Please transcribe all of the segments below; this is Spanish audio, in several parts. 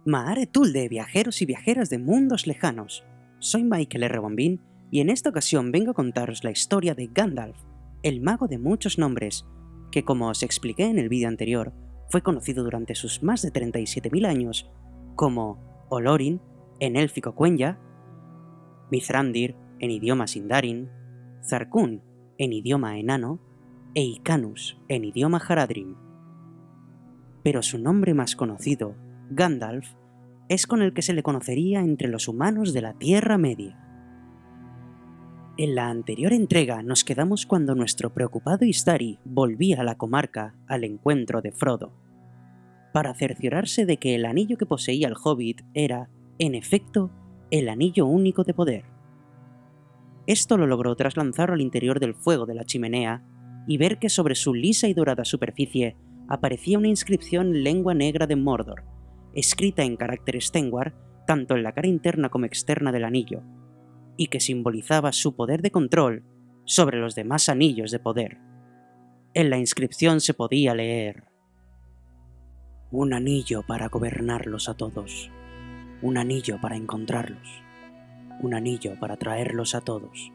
Maare Tulde, viajeros y viajeras de mundos lejanos. Soy Michael R. Bombín y en esta ocasión vengo a contaros la historia de Gandalf, el mago de muchos nombres, que como os expliqué en el vídeo anterior, fue conocido durante sus más de 37.000 años como Olorin en élfico Quenya, Mithrandir en idioma Sindarin, Zarkun en idioma enano e Icanus en idioma Haradrim. Pero su nombre más conocido, Gandalf, es con el que se le conocería entre los humanos de la Tierra Media. En la anterior entrega nos quedamos cuando nuestro preocupado Istari volvía a la comarca al encuentro de Frodo, para cerciorarse de que el anillo que poseía el Hobbit era, en efecto, el anillo único de poder. Esto lo logró tras lanzarlo al interior del fuego de la chimenea y ver que sobre su lisa y dorada superficie aparecía una inscripción en lengua negra de Mordor, escrita en caracteres Tengwar tanto en la cara interna como externa del anillo, y que simbolizaba su poder de control sobre los demás anillos de poder. En la inscripción se podía leer: un anillo para gobernarlos a todos, un anillo para encontrarlos, un anillo para traerlos a todos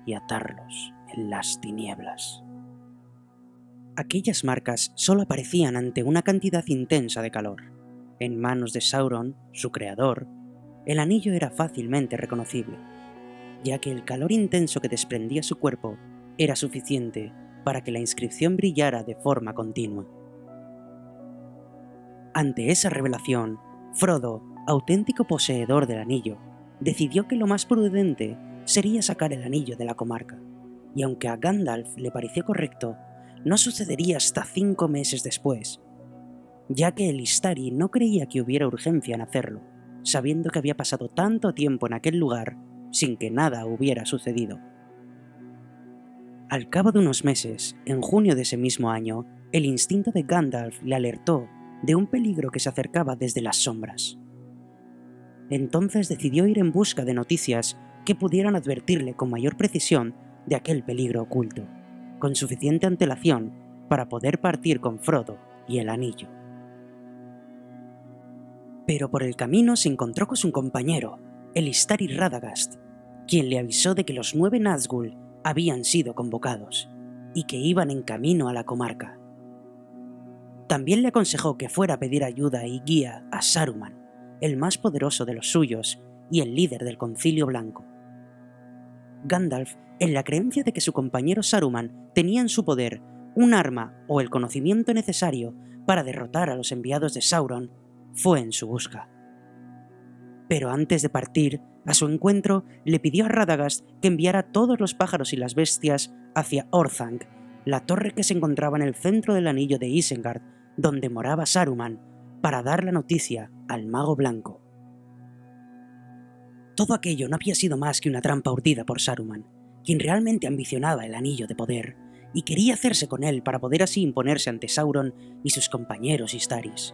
y atarlos en las tinieblas. Aquellas marcas solo aparecían ante una cantidad intensa de calor. En manos de Sauron, su creador, el anillo era fácilmente reconocible, ya que el calor intenso que desprendía su cuerpo era suficiente para que la inscripción brillara de forma continua. Ante esa revelación, Frodo, auténtico poseedor del anillo, decidió que lo más prudente sería sacar el anillo de la comarca, y aunque a Gandalf le pareció correcto, no sucedería hasta 5 meses después, ya que el Istari no creía que hubiera urgencia en hacerlo, sabiendo que había pasado tanto tiempo en aquel lugar sin que nada hubiera sucedido. Al cabo de unos meses, en junio de ese mismo año, el instinto de Gandalf le alertó de un peligro que se acercaba desde las sombras. Entonces decidió ir en busca de noticias que pudieran advertirle con mayor precisión de aquel peligro oculto, con suficiente antelación para poder partir con Frodo y el anillo. Pero por el camino se encontró con su compañero, el Istari Radagast, quien le avisó de que los 9 Nazgûl habían sido convocados y que iban en camino a la comarca. También le aconsejó que fuera a pedir ayuda y guía a Saruman, el más poderoso de los suyos y el líder del Concilio Blanco. Gandalf, en la creencia de que su compañero Saruman tenía en su poder un arma o el conocimiento necesario para derrotar a los enviados de Sauron, fue en su busca. Pero antes de partir, a su encuentro le pidió a Radagast que enviara todos los pájaros y las bestias hacia Orthanc, la torre que se encontraba en el centro del anillo de Isengard, donde moraba Saruman, para dar la noticia al Mago Blanco. Todo aquello no había sido más que una trampa urdida por Saruman, quien realmente ambicionaba el anillo de poder y quería hacerse con él para poder así imponerse ante Sauron y sus compañeros Istaris.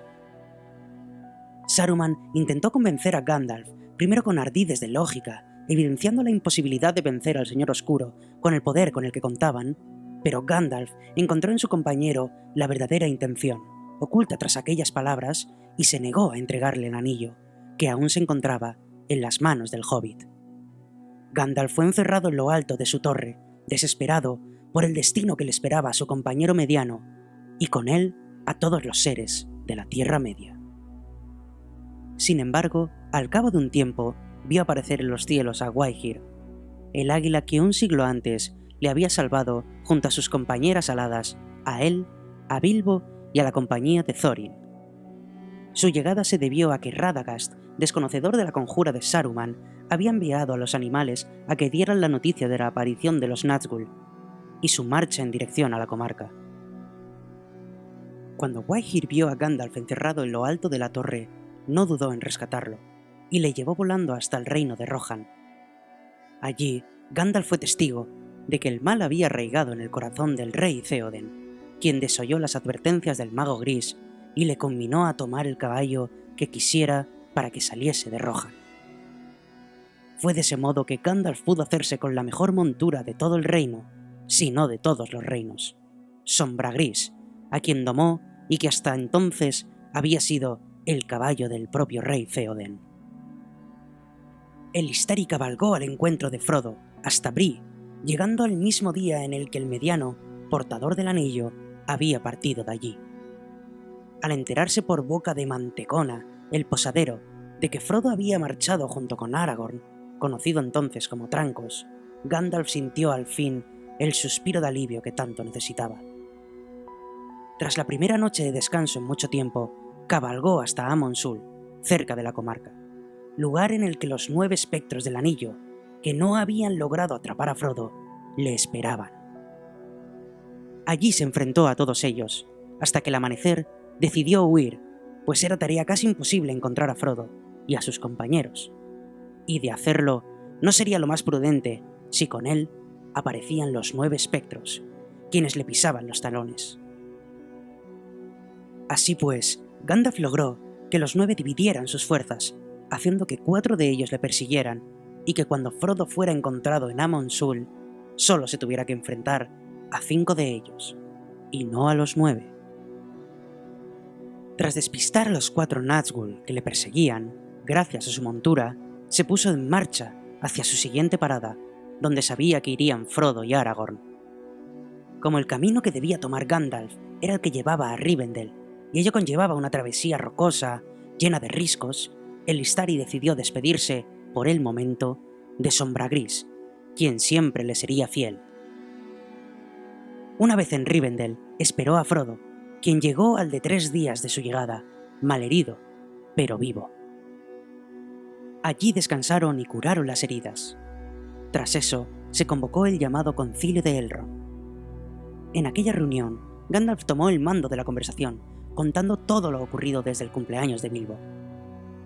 Saruman intentó convencer a Gandalf, primero con ardides de lógica, evidenciando la imposibilidad de vencer al Señor Oscuro con el poder con el que contaban, pero Gandalf encontró en su compañero la verdadera intención, oculta tras aquellas palabras, y se negó a entregarle el anillo, que aún se encontraba en las manos del Hobbit. Gandalf fue encerrado en lo alto de su torre, desesperado por el destino que le esperaba a su compañero mediano, y con él a todos los seres de la Tierra Media. Sin embargo, al cabo de un tiempo, vio aparecer en los cielos a Gwaihir, el águila que un siglo antes le había salvado junto a sus compañeras aladas, a él, a Bilbo y a la compañía de Thorin. Su llegada se debió a que Radagast, desconocedor de la conjura de Saruman, había enviado a los animales a que dieran la noticia de la aparición de los Nazgûl y su marcha en dirección a la comarca. Cuando Gwaihir vio a Gandalf encerrado en lo alto de la torre, no dudó en rescatarlo, y le llevó volando hasta el reino de Rohan. Allí, Gandalf fue testigo de que el mal había arraigado en el corazón del rey Theoden, quien desoyó las advertencias del mago gris y le conminó a tomar el caballo que quisiera para que saliese de Rohan. Fue de ese modo que Gandalf pudo hacerse con la mejor montura de todo el reino, si no de todos los reinos, Sombra Gris, a quien domó y que hasta entonces había sido el caballo del propio rey Theoden. El Istari cabalgó al encuentro de Frodo hasta Bree, llegando al mismo día en el que el mediano, portador del anillo, había partido de allí. Al enterarse por boca de Mantecona, el posadero, de que Frodo había marchado junto con Aragorn, conocido entonces como Trancos, Gandalf sintió al fin el suspiro de alivio que tanto necesitaba. Tras la primera noche de descanso en mucho tiempo, cabalgó hasta Amon Sul, cerca de la comarca, lugar en el que los 9 espectros del anillo, que no habían logrado atrapar a Frodo, le esperaban. Allí se enfrentó a todos ellos, hasta que al amanecer decidió huir, pues era tarea casi imposible encontrar a Frodo y a sus compañeros, y de hacerlo no sería lo más prudente si con él aparecían los 9 espectros, quienes le pisaban los talones. Así pues, Gandalf logró que los 9 dividieran sus fuerzas, haciendo que 4 de ellos le persiguieran, y que cuando Frodo fuera encontrado en Amon Sul, solo se tuviera que enfrentar a 5 de ellos, y no a los 9. Tras despistar a los 4 Nazgûl que le perseguían, gracias a su montura, se puso en marcha hacia su siguiente parada, donde sabía que irían Frodo y Aragorn. Como el camino que debía tomar Gandalf era el que llevaba a Rivendell, y ello conllevaba una travesía rocosa, llena de riscos, el Istari decidió despedirse, por el momento, de Sombra Gris, quien siempre le sería fiel. Una vez en Rivendell, esperó a Frodo, quien llegó al de 3 días de su llegada, malherido, pero vivo. Allí descansaron y curaron las heridas. Tras eso, se convocó el llamado Concilio de Elrond. En aquella reunión, Gandalf tomó el mando de la conversación, contando todo lo ocurrido desde el cumpleaños de Bilbo.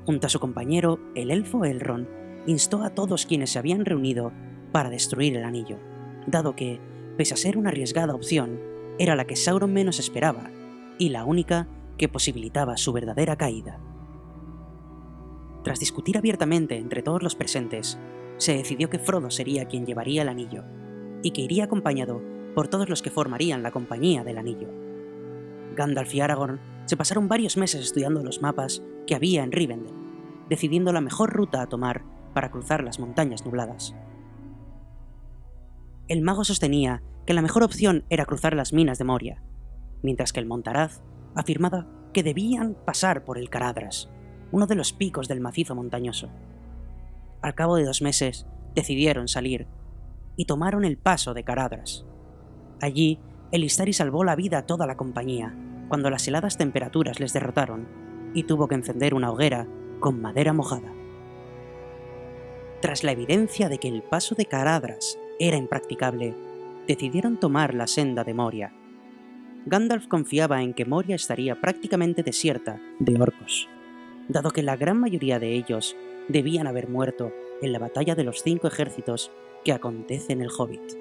Junto a su compañero, el elfo Elrond, instó a todos quienes se habían reunido para destruir el anillo, dado que, pese a ser una arriesgada opción, era la que Sauron menos esperaba, y la única que posibilitaba su verdadera caída. Tras discutir abiertamente entre todos los presentes, se decidió que Frodo sería quien llevaría el anillo, y que iría acompañado por todos los que formarían la Compañía del Anillo. Gandalf y Aragorn se pasaron varios meses estudiando los mapas que había en Rivendell, decidiendo la mejor ruta a tomar para cruzar las montañas nubladas. El mago sostenía que la mejor opción era cruzar las minas de Moria, mientras que el Montaraz afirmaba que debían pasar por el Caradhras, uno de los picos del macizo montañoso. Al cabo de 2 meses, decidieron salir y tomaron el paso de Caradhras. Allí, el Istari salvó la vida a toda la compañía, cuando las heladas temperaturas les derrotaron, y tuvo que encender una hoguera con madera mojada. Tras la evidencia de que el paso de Caradhras era impracticable, decidieron tomar la senda de Moria. Gandalf confiaba en que Moria estaría prácticamente desierta de orcos, dado que la gran mayoría de ellos debían haber muerto en la batalla de los 5 ejércitos que acontece en el Hobbit.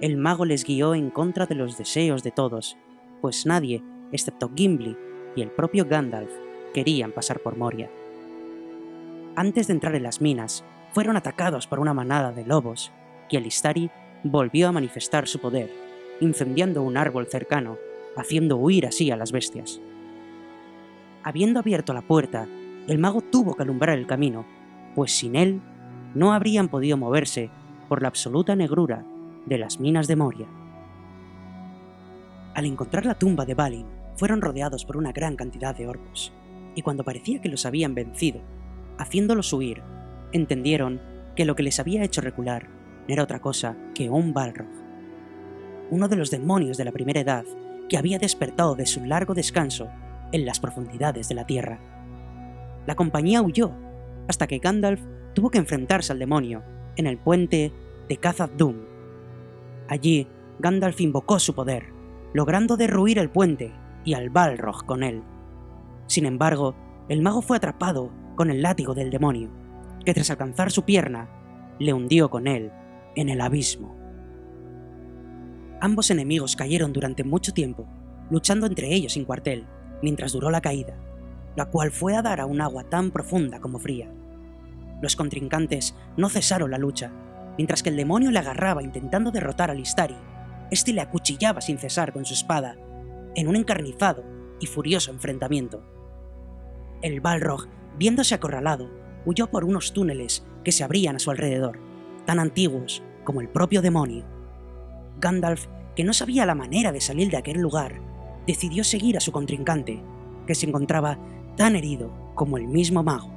El mago les guió en contra de los deseos de todos, pues nadie, excepto Gimli y el propio Gandalf, querían pasar por Moria. Antes de entrar en las minas, fueron atacados por una manada de lobos, y el Istari volvió a manifestar su poder, incendiando un árbol cercano, haciendo huir así a las bestias. Habiendo abierto la puerta, el mago tuvo que alumbrar el camino, pues sin él no habrían podido moverse por la absoluta negrura de las minas de Moria. Al encontrar la tumba de Balin, fueron rodeados por una gran cantidad de orcos, y cuando parecía que los habían vencido, haciéndolos huir, entendieron que lo que les había hecho recular no era otra cosa que un Balrog, uno de los demonios de la Primera Edad que había despertado de su largo descanso en las profundidades de la tierra. La compañía huyó, hasta que Gandalf tuvo que enfrentarse al demonio en el puente de Khazad-dûm. Allí, Gandalf invocó su poder, logrando derruir el puente y al Balrog con él. Sin embargo, el mago fue atrapado con el látigo del demonio, que tras alcanzar su pierna, le hundió con él en el abismo. Ambos enemigos cayeron durante mucho tiempo, luchando entre ellos sin cuartel, mientras duró la caída, la cual fue a dar a un agua tan profunda como fría. Los contrincantes no cesaron la lucha, mientras que el demonio le agarraba intentando derrotar al Istari. Este le acuchillaba sin cesar con su espada, en un encarnizado y furioso enfrentamiento. El Balrog, viéndose acorralado, huyó por unos túneles que se abrían a su alrededor, tan antiguos como el propio demonio. Gandalf, que no sabía la manera de salir de aquel lugar, decidió seguir a su contrincante, que se encontraba tan herido como el mismo mago.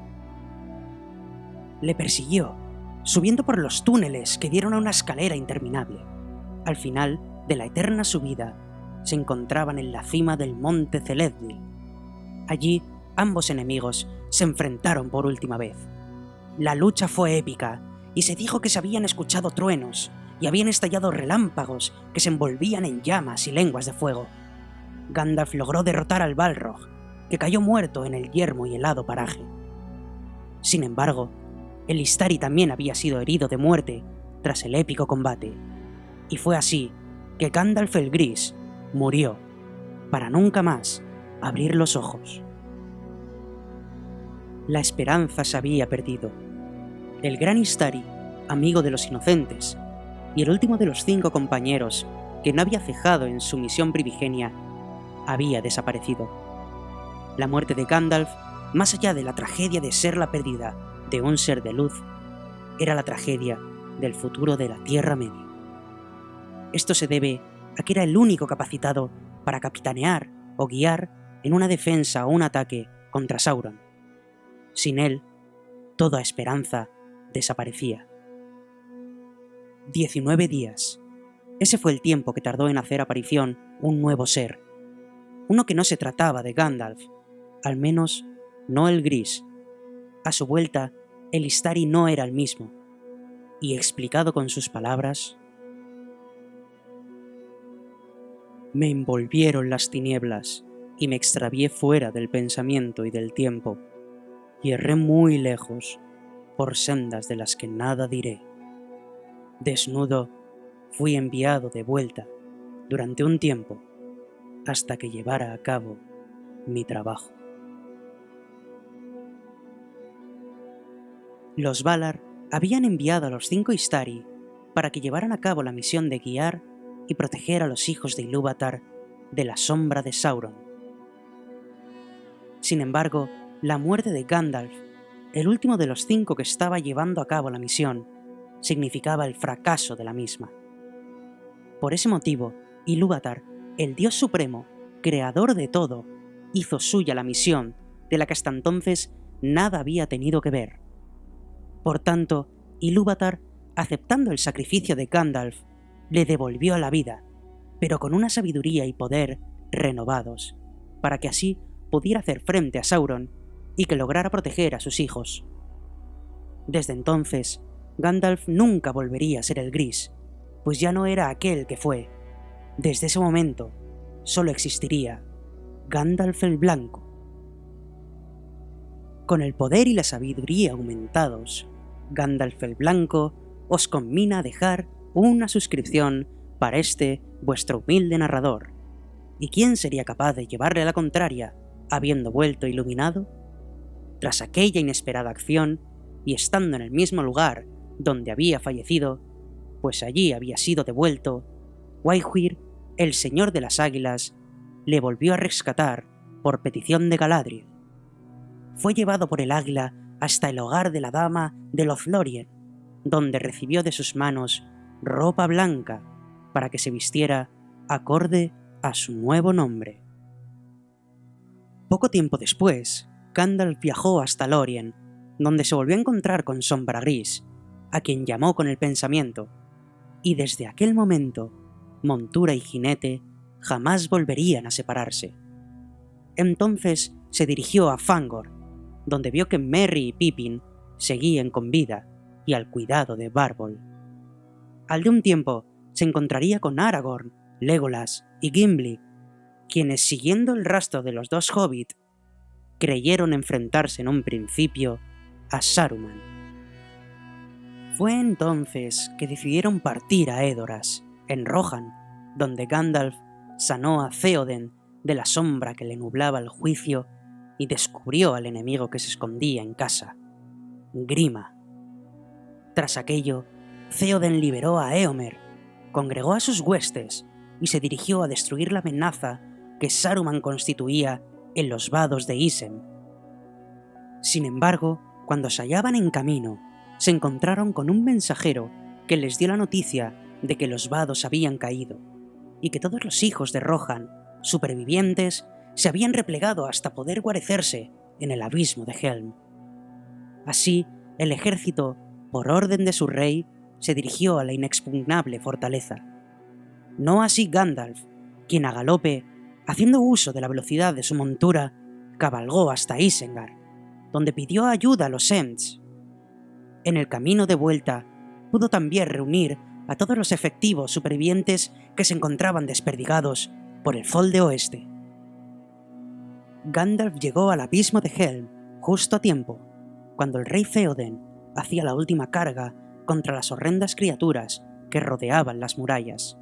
Le persiguió, subiendo por los túneles que dieron a una escalera interminable. Al final de la eterna subida, se encontraban en la cima del monte Celesdil. Allí, ambos enemigos se enfrentaron por última vez. La lucha fue épica, y se dijo que se habían escuchado truenos, y habían estallado relámpagos que se envolvían en llamas y lenguas de fuego. Gandalf logró derrotar al Balrog, que cayó muerto en el yermo y helado paraje. Sin embargo, el Istari también había sido herido de muerte tras el épico combate, y fue así que Gandalf el Gris murió, para nunca más abrir los ojos. La esperanza se había perdido. El gran Istari, amigo de los inocentes, y el último de los 5 compañeros que no había cejado en su misión primigenia, había desaparecido. La muerte de Gandalf, más allá de la tragedia de ser la pérdida de un ser de luz, era la tragedia del futuro de la Tierra Media. Esto se debe a que era el único capacitado para capitanear o guiar en una defensa o un ataque contra Sauron. Sin él, toda esperanza desaparecía. 19 días. Ese fue el tiempo que tardó en hacer aparición un nuevo ser. Uno que no se trataba de Gandalf, al menos no el Gris. A su vuelta, el Istari no era el mismo, y explicado con sus palabras: me envolvieron las tinieblas y me extravié fuera del pensamiento y del tiempo, y erré muy lejos, por sendas de las que nada diré. Desnudo, fui enviado de vuelta durante un tiempo hasta que llevara a cabo mi trabajo. Los Valar habían enviado a los 5 Istari para que llevaran a cabo la misión de guiar y proteger a los hijos de Ilúvatar de la sombra de Sauron. Sin embargo, la muerte de Gandalf, el último de los 5 que estaba llevando a cabo la misión, significaba el fracaso de la misma. Por ese motivo, Ilúvatar, el Dios Supremo, creador de todo, hizo suya la misión de la que hasta entonces nada había tenido que ver. Por tanto, Ilúvatar, aceptando el sacrificio de Gandalf, le devolvió a la vida, pero con una sabiduría y poder renovados, para que así pudiera hacer frente a Sauron y que lograra proteger a sus hijos. Desde entonces, Gandalf nunca volvería a ser el Gris, pues ya no era aquel que fue. Desde ese momento, solo existiría Gandalf el Blanco. Con el poder y la sabiduría aumentados, Gandalf el Blanco os conmina a dejar una suscripción para este vuestro humilde narrador. ¿Y quién sería capaz de llevarle a la contraria, habiendo vuelto iluminado? Tras aquella inesperada acción, y estando en el mismo lugar donde había fallecido, pues allí había sido devuelto, Waihir, el señor de las águilas, le volvió a rescatar por petición de Galadriel. Fue llevado por el águila hasta el hogar de la dama de Lothlórien, donde recibió de sus manos ropa blanca para que se vistiera acorde a su nuevo nombre. Poco tiempo después, Gandalf viajó hasta Lórien, donde se volvió a encontrar con Sombra Gris, a quien llamó con el pensamiento, y desde aquel momento, montura y jinete jamás volverían a separarse. Entonces se dirigió a Fangor, donde vio que Merry y Pippin seguían con vida y al cuidado de Bárbol. Al de un tiempo se encontraría con Aragorn, Legolas y Gimli, quienes, siguiendo el rastro de los 2 hobbits, creyeron enfrentarse en un principio a Saruman. Fue entonces que decidieron partir a Edoras, en Rohan, donde Gandalf sanó a Theoden de la sombra que le nublaba el juicio y descubrió al enemigo que se escondía en casa, Grima. Tras aquello, Theoden liberó a Éomer, congregó a sus huestes y se dirigió a destruir la amenaza que Saruman constituía en los vados de Isen. Sin embargo, cuando se hallaban en camino, se encontraron con un mensajero que les dio la noticia de que los vados habían caído y que todos los hijos de Rohan, supervivientes, se habían replegado hasta poder guarecerse en el abismo de Helm. Así, el ejército, por orden de su rey, se dirigió a la inexpugnable fortaleza. No así Gandalf, quien a galope, haciendo uso de la velocidad de su montura, cabalgó hasta Isengard, donde pidió ayuda a los Ents. En el camino de vuelta, pudo también reunir a todos los efectivos supervivientes que se encontraban desperdigados por el Folde Oeste. Gandalf llegó al abismo de Helm justo a tiempo, cuando el rey Theoden hacía la última carga contra las horrendas criaturas que rodeaban las murallas.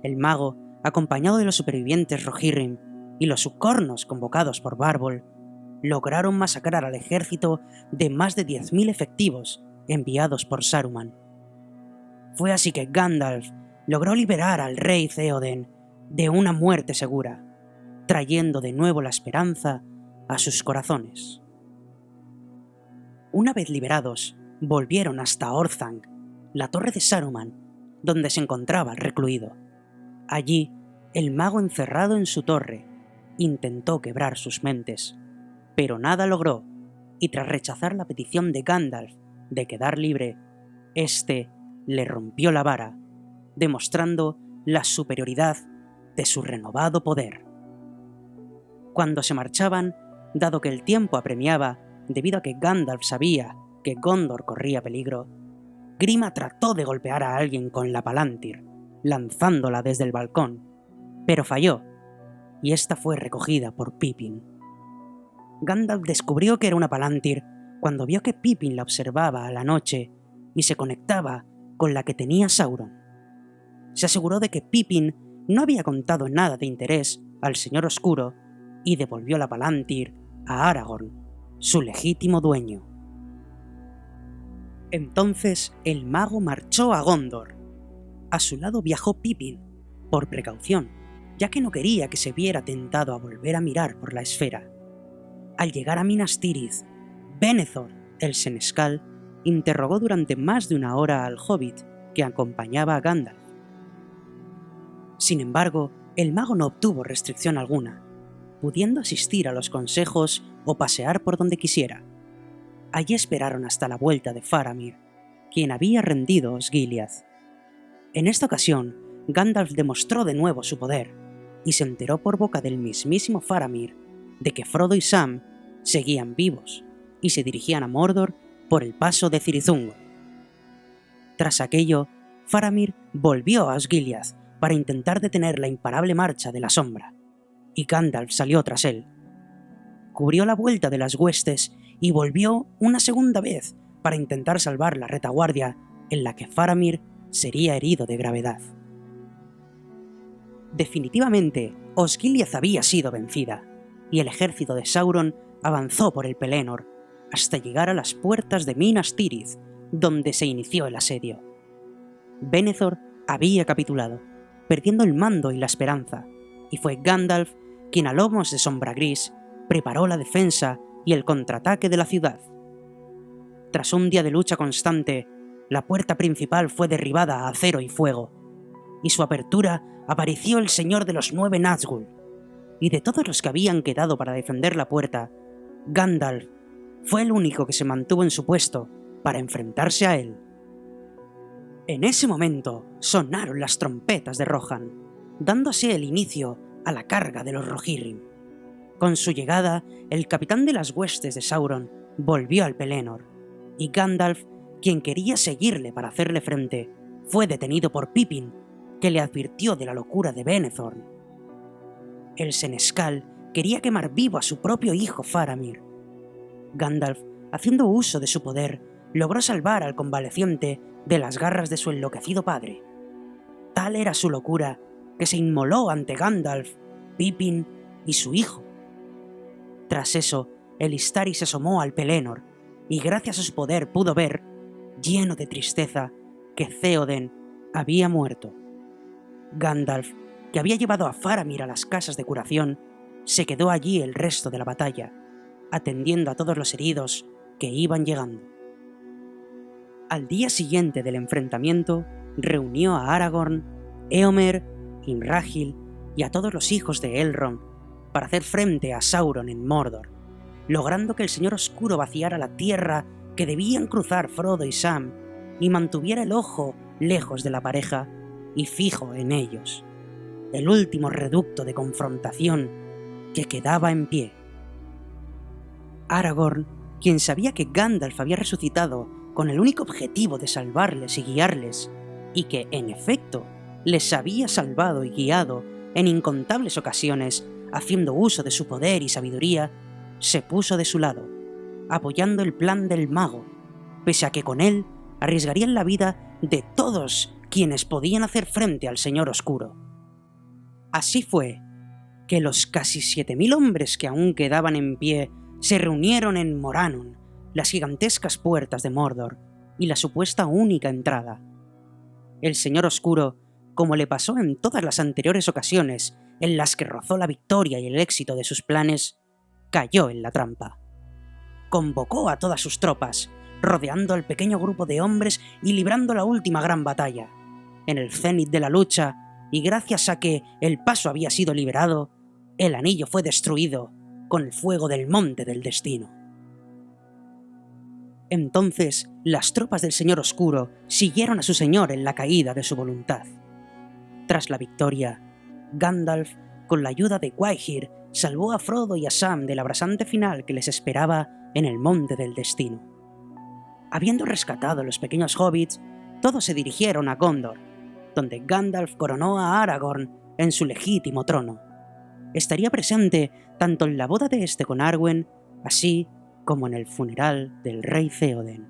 El mago, acompañado de los supervivientes Rohirrim y los subcornos convocados por Bárbol, lograron masacrar al ejército de más de 10.000 efectivos enviados por Saruman. Fue así que Gandalf logró liberar al rey Theoden de una muerte segura, trayendo de nuevo la esperanza a sus corazones. Una vez liberados, volvieron hasta Orthanc, la torre de Saruman, donde se encontraba recluido. Allí, el mago encerrado en su torre intentó quebrar sus mentes, pero nada logró, y tras rechazar la petición de Gandalf de quedar libre, éste le rompió la vara, demostrando la superioridad de su renovado poder. Cuando se marchaban, dado que el tiempo apremiaba, debido a que Gandalf sabía que Gondor corría peligro, Grima trató de golpear a alguien con la Palantir, lanzándola desde el balcón, pero falló, y esta fue recogida por Pippin. Gandalf descubrió que era una Palantir cuando vio que Pippin la observaba a la noche y se conectaba con la que tenía Sauron. Se aseguró de que Pippin no había contado nada de interés al Señor Oscuro y devolvió la Palantir a Aragorn, su legítimo dueño. Entonces el mago marchó a Gondor. A su lado viajó Pippin, por precaución, ya que no quería que se viera tentado a volver a mirar por la esfera. Al llegar a Minas Tirith, Denethor, el senescal, interrogó durante más de una hora al hobbit que acompañaba a Gandalf. Sin embargo, el mago no obtuvo restricción alguna, pudiendo asistir a los consejos o pasear por donde quisiera. Allí esperaron hasta la vuelta de Faramir, quien había rendido Osgiliath. En esta ocasión, Gandalf demostró de nuevo su poder, y se enteró por boca del mismísimo Faramir de que Frodo y Sam seguían vivos y se dirigían a Mordor por el paso de Cirizungor. Tras aquello, Faramir volvió a Osgiliath para intentar detener la imparable marcha de la sombra, y Gandalf salió tras él. Cubrió la vuelta de las huestes y volvió una segunda vez para intentar salvar la retaguardia en la que Faramir sería herido de gravedad. Definitivamente, Osgiliath había sido vencida, y el ejército de Sauron avanzó por el Pelennor hasta llegar a las puertas de Minas Tirith, donde se inició el asedio. Denethor había capitulado, perdiendo el mando y la esperanza, y fue Gandalf quien a lomos de Sombra Gris preparó la defensa y el contraataque de la ciudad. Tras un día de lucha constante, la puerta principal fue derribada a acero y fuego, y su apertura apareció el Señor de los 9 Nazgûl, y de todos los que habían quedado para defender la puerta, Gandalf fue el único que se mantuvo en su puesto para enfrentarse a él. En ese momento sonaron las trompetas de Rohan, dando así el inicio a la carga de los Rohirrim. Con su llegada, el capitán de las huestes de Sauron volvió al Pelennor, y Gandalf, quien quería seguirle para hacerle frente, fue detenido por Pippin, que le advirtió de la locura de Denethor. El senescal quería quemar vivo a su propio hijo Faramir. Gandalf, haciendo uso de su poder, logró salvar al convaleciente de las garras de su enloquecido padre. Tal era su locura que se inmoló ante Gandalf, Pippin y su hijo. Tras eso, el Istari se asomó al Pelennor y gracias a su poder pudo ver, lleno de tristeza, que Theoden había muerto. Gandalf, que había llevado a Faramir a las casas de curación, se quedó allí el resto de la batalla, atendiendo a todos los heridos que iban llegando. Al día siguiente del enfrentamiento, reunió a Aragorn, Éomer, Imrahil y a todos los hijos de Elrond para hacer frente a Sauron en Mordor, logrando que el Señor Oscuro vaciara la tierra que debían cruzar Frodo y Sam y mantuviera el ojo lejos de la pareja y fijo en ellos, el último reducto de confrontación que quedaba en pie. Aragorn, quien sabía que Gandalf había resucitado con el único objetivo de salvarles y guiarles, y que, en efecto, les había salvado y guiado en incontables ocasiones haciendo uso de su poder y sabiduría, se puso de su lado, apoyando el plan del mago, pese a que con él arriesgarían la vida de todos quienes podían hacer frente al Señor Oscuro. Así fue que los casi 7000 hombres que aún quedaban en pie se reunieron en Morannon, las gigantescas puertas de Mordor y la supuesta única entrada. El Señor Oscuro, como le pasó en todas las anteriores ocasiones en las que rozó la victoria y el éxito de sus planes, cayó en la trampa. Convocó a todas sus tropas, rodeando al pequeño grupo de hombres y librando la última gran batalla. En el cénit de la lucha, y gracias a que el paso había sido liberado, el anillo fue destruido con el fuego del Monte del Destino. Entonces, las tropas del Señor Oscuro siguieron a su señor en la caída de su voluntad. Tras la victoria, Gandalf, con la ayuda de Gwaihir, salvó a Frodo y a Sam del abrasante final que les esperaba en el Monte del Destino. Habiendo rescatado a los pequeños hobbits, todos se dirigieron a Gondor, donde Gandalf coronó a Aragorn en su legítimo trono. Estaría presente tanto en la boda de este con Arwen, así como en el funeral del rey Theoden.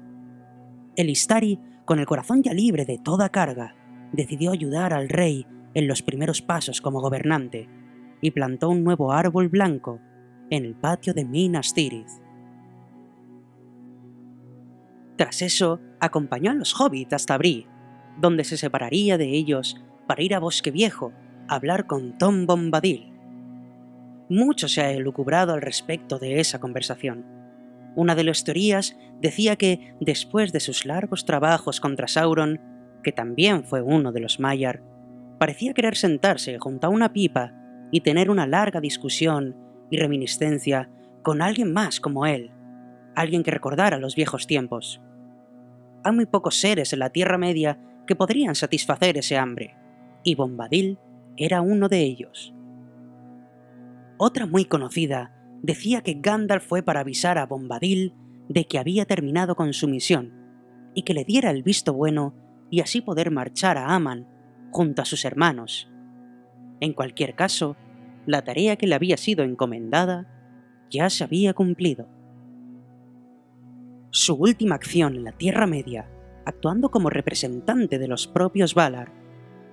El Istari, con el corazón ya libre de toda carga, decidió ayudar al rey en los primeros pasos como gobernante y plantó un nuevo árbol blanco en el patio de Minas Tirith. Tras eso, acompañó a los hobbits hasta Bree, donde se separaría de ellos para ir a Bosque Viejo a hablar con Tom Bombadil. Mucho se ha elucubrado al respecto de esa conversación. Una de las teorías decía que, después de sus largos trabajos contra Sauron, que también fue uno de los Maiar, parecía querer sentarse junto a una pipa y tener una larga discusión y reminiscencia con alguien más como él, alguien que recordara los viejos tiempos. Hay muy pocos seres en la Tierra Media que podrían satisfacer ese hambre, y Bombadil era uno de ellos. Otra muy conocida decía que Gandalf fue para avisar a Bombadil de que había terminado con su misión, y que le diera el visto bueno y así poder marchar a Aman junto a sus hermanos. En cualquier caso, la tarea que le había sido encomendada ya se había cumplido. Su última acción en la Tierra Media, actuando como representante de los propios Valar,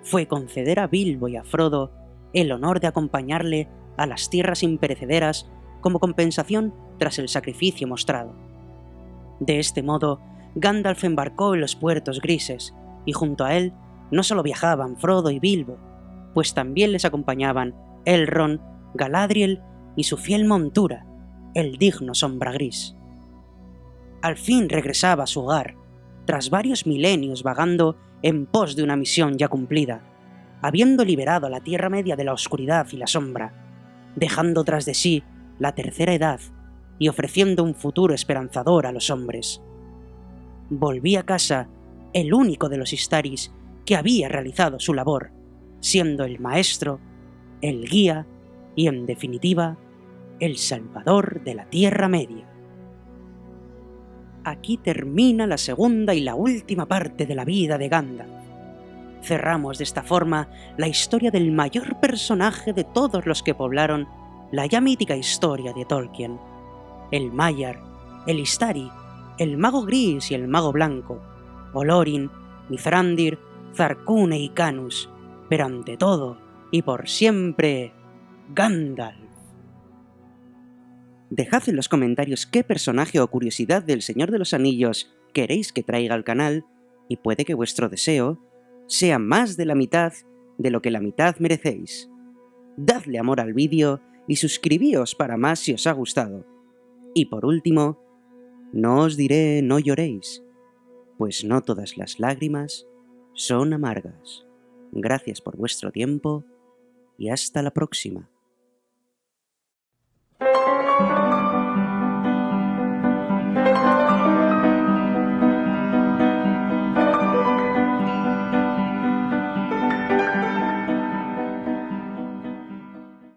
fue conceder a Bilbo y a Frodo el honor de acompañarle a las tierras imperecederas como compensación tras el sacrificio mostrado. De este modo, Gandalf embarcó en los puertos grises, y junto a él no solo viajaban Frodo y Bilbo, pues también les acompañaban Elrond, Galadriel y su fiel montura, el digno Sombra Gris. Al fin regresaba a su hogar, tras varios milenios vagando en pos de una misión ya cumplida, habiendo liberado a la Tierra Media de la oscuridad y la sombra, dejando tras de sí la tercera edad y ofreciendo un futuro esperanzador a los hombres. Volví a casa el único de los Istaris que había realizado su labor, siendo el maestro, el guía y, en definitiva, el salvador de la Tierra Media. Aquí termina la segunda y la última parte de la vida de Gandalf. Cerramos de esta forma la historia del mayor personaje de todos los que poblaron la ya mítica historia de Tolkien, el Maiar, el Istari, el Mago Gris y el Mago Blanco, Olorin, Mithrandir, Zarkune y Canus, pero ante todo y por siempre, Gandalf. Dejad en los comentarios qué personaje o curiosidad del Señor de los Anillos queréis que traiga al canal, y puede que vuestro deseo sea más de la mitad de lo que la mitad merecéis. Dadle amor al vídeo y suscribíos para más si os ha gustado. Y por último, no os diré no lloréis, pues no todas las lágrimas son amargas. Gracias por vuestro tiempo y hasta la próxima.